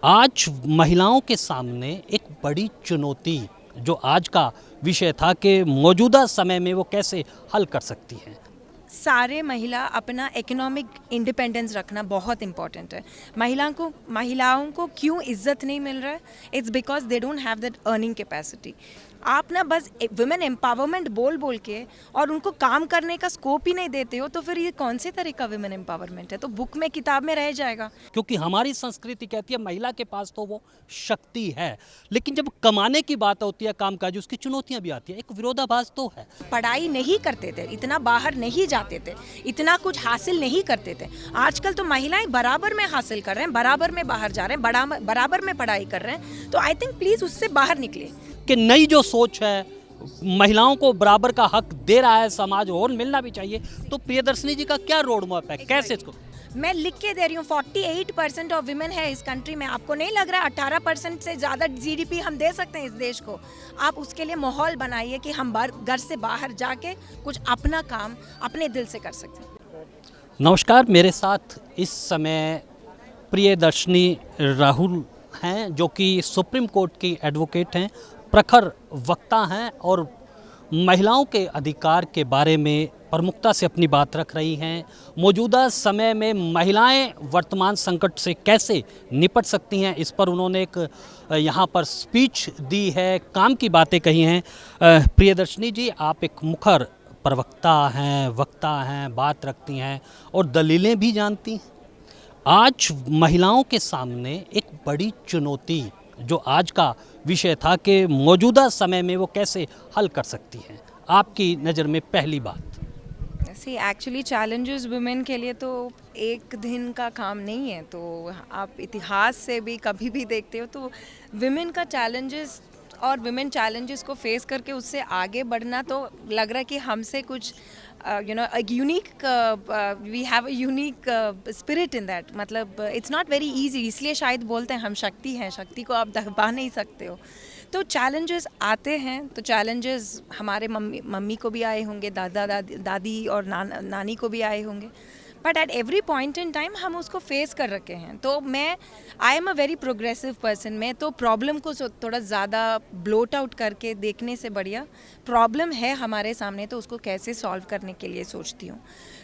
आज महिलाओं के सामने एक बड़ी चुनौती जो आज का विषय था कि मौजूदा समय में वो कैसे हल कर सकती हैं। सारे महिला अपना इकोनॉमिक इंडिपेंडेंस रखना बहुत इम्पॉर्टेंट है। महिलाओं को क्यों इज्जत नहीं मिल रहा है? It's because they don't have that earning capacity. आप ना बस वुमेन एम्पावरमेंट बोल बोल के और उनको काम करने का स्कोप ही नहीं देते हो, तो फिर ये कौन से तरह का वुमेन एम्पावरमेंट है? तो बुक में किताब में रह जाएगा। क्योंकि हमारी संस्कृति कहती है महिला के पास तो वो शक्ति है, लेकिन जब कमाने की बात होती है कामकाज, उसकी चुनौतियां भी आती है। एक विरोधाभास तो है। पढ़ाई नहीं करते थे, इतना बाहर नहीं जाते थे, इतना कुछ हासिल नहीं करते थे। आजकल तो महिलाएं बराबर में हासिल कर रहे हैं, बराबर में बाहर जा रहे हैं, बराबर में पढ़ाई कर रहे हैं। तो आई थिंक प्लीज़ उससे बाहर निकले कि नई जो सोच है, महिलाओं को बराबर का हक दे रहा है समाज, और मिलना भी चाहिए। तो प्रियदर्शनी जी का क्या रोड मैप है, कैसे इसको? मैं लिख के दे रही हूँ। 48% ऑफ विमेन है इस कंट्री में। आपको नहीं लग रहा है 18% से ज़्यादा जीडीपी हम दे सकते हैं इस देश को? आप उसके लिए माहौल बनाइए कि हम घर से बाहर जाके कुछ अपना काम अपने दिल से कर सकते हैं। नमस्कार, मेरे साथ इस समय प्रियदर्शनी राहुल हैं, जो कि सुप्रीम कोर्ट की एडवोकेट हैं, प्रखर वक्ता हैं और महिलाओं के अधिकार के बारे में प्रमुखता से अपनी बात रख रही हैं। मौजूदा समय में महिलाएं वर्तमान संकट से कैसे निपट सकती हैं, इस पर उन्होंने एक यहाँ पर स्पीच दी है, काम की बातें कही हैं। प्रियदर्शनी जी, आप एक मुखर प्रवक्ता हैं, वक्ता हैं, बात रखती हैं और दलीलें भी जानती हैं। आज महिलाओं के सामने एक बड़ी चुनौती जो आज का विषय था कि मौजूदा समय में वो कैसे हल कर सकती हैं, आपकी नज़र में पहली बात? सी एक्चुअली चैलेंजेस वुमेन के लिए तो एक दिन का काम नहीं है। तो आप इतिहास से भी कभी भी देखते हो तो वुमेन का चैलेंजेस और वुमेन चैलेंजेस को फेस करके उससे आगे बढ़ना, तो लग रहा है कि हमसे कुछ unique we have a unique spirit in that. मतलब इट्स नॉट वेरी इजी, इसलिए शायद बोलते हैं हम शक्ति हैं। शक्ति को आप दबा नहीं सकते हो। तो चैलेंजेस आते हैं, तो चैलेंजेस हमारे मम्मी को भी आए होंगे, दादी और नानी को भी आए होंगे, but at every point in time हम उसको फेस कर रखे हैं। तो I am a very progressive person. मैं तो प्रॉब्लम को थोड़ा ज़्यादा ब्लोट आउट करके देखने से बढ़िया, प्रॉब्लम है हमारे सामने तो उसको कैसे सॉल्व करने के लिए सोचती हूँ।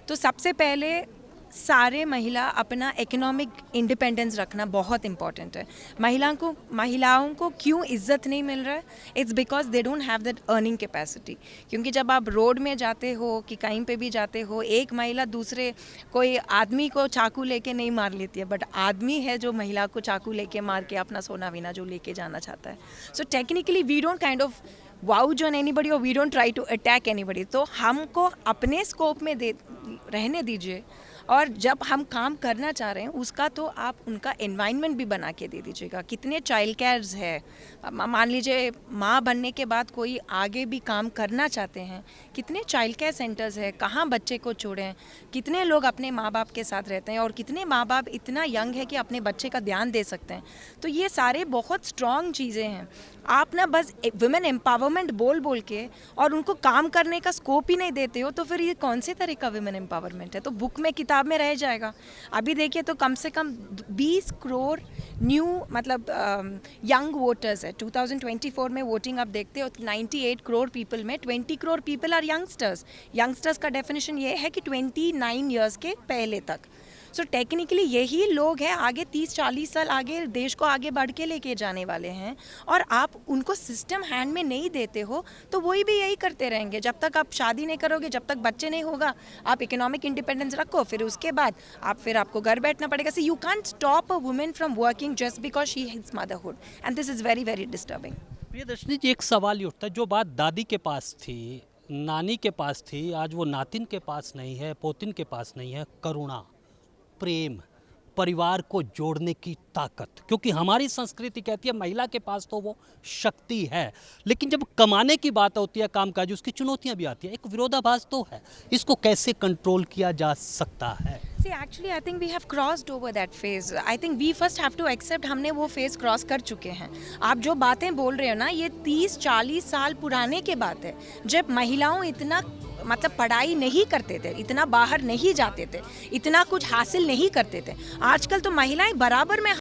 तो सबसे पहले सारे महिला अपना इकोनॉमिक इंडिपेंडेंस रखना बहुत इम्पॉर्टेंट है। महिलाओं को क्यों इज्जत नहीं मिल रहा है? It's because they don't have that earning capacity. क्योंकि जब आप रोड में जाते हो कि कहीं पे भी जाते हो, एक महिला दूसरे कोई आदमी को चाकू लेके नहीं मार लेती है, बट आदमी है जो महिला को चाकू लेके मार के अपना सोना वीना जो लेके जाना चाहता है। So technically we don't kind of vouch on anybody और we don't try to attack anybody. तो हमको अपने स्कोप में रहने दीजिए, और जब हम काम करना चाह रहे हैं उसका तो आप उनका एनवायरनमेंट भी बना के दे दीजिएगा। कितने चाइल्ड केयर्स है, मान लीजिए माँ बनने के बाद कोई आगे भी काम करना चाहते हैं, कितने चाइल्ड केयर सेंटर्स है, कहाँ बच्चे को छोड़ें, कितने लोग अपने माँ बाप के साथ रहते हैं और कितने माँ बाप इतना यंग है कि अपने बच्चे का ध्यान दे सकते हैं। तो ये सारे बहुत स्ट्रॉन्ग चीज़ें हैं। आप ना बस वुमेन एम्पावरमेंट बोल बोल के और उनको काम करने का स्कोप ही नहीं देते हो, तो फिर ये कौन से तरह का वुमेन एम्पावरमेंट है? तो बुक में किताब में रह जाएगा। अभी देखिए तो कम से कम 20 करोड़ न्यू यंग वोटर्स है। 2024 में वोटिंग आप देखते हो 98 करोड़ पीपल में 20 crore people are youngsters. Youngsters का डेफिनेशन ये है कि 29 ईयर्स के पहले तक। सो टेक्निकली यही लोग हैं आगे 30-40 साल आगे देश को आगे बढ़ के लेके जाने वाले हैं, और आप उनको सिस्टम हैंड में नहीं देते हो तो वही भी यही करते रहेंगे। जब तक आप शादी नहीं करोगे, जब तक बच्चे नहीं होगा, आप इकोनॉमिक इंडिपेंडेंस रखो, फिर उसके बाद आपको घर बैठना पड़ेगा। So you can't stop a women from working just because she has motherhood, and this is very very disturbing. Priyadarshini ji, एक सवाल ये उठता है, जो बात दादी के पास थी, नानी के पास थी, आज वो नातिन के पास नहीं है, पोतिन के पास नहीं है। करुणा, प्रेम, परिवार को जोड़ने की ताकत, क्योंकि हमारी संस्कृति कहती है महिला के पास तो वो शक्ति है, लेकिन जब कमाने की बात होती है कामकाज, उसकी चुनौतियां भी आती है। एक विरोधाभास तो है, इसको कैसे कंट्रोल किया जा सकता है? See, actually, I think we have crossed over that phase. I think we first have to accept हमने वो फेज क्रॉस कर चुके हैं। आप जो बातें बोल रहे हो ना, ये 30-40 साल पुराने के बात है, जब महिलाओं इतना मतलब पढ़ाई नहीं करते थे, इतना बाहर नहीं जाते थे, इतना कुछ हासिल नहीं करते थे। आजकल तो महिलाएं बराबर में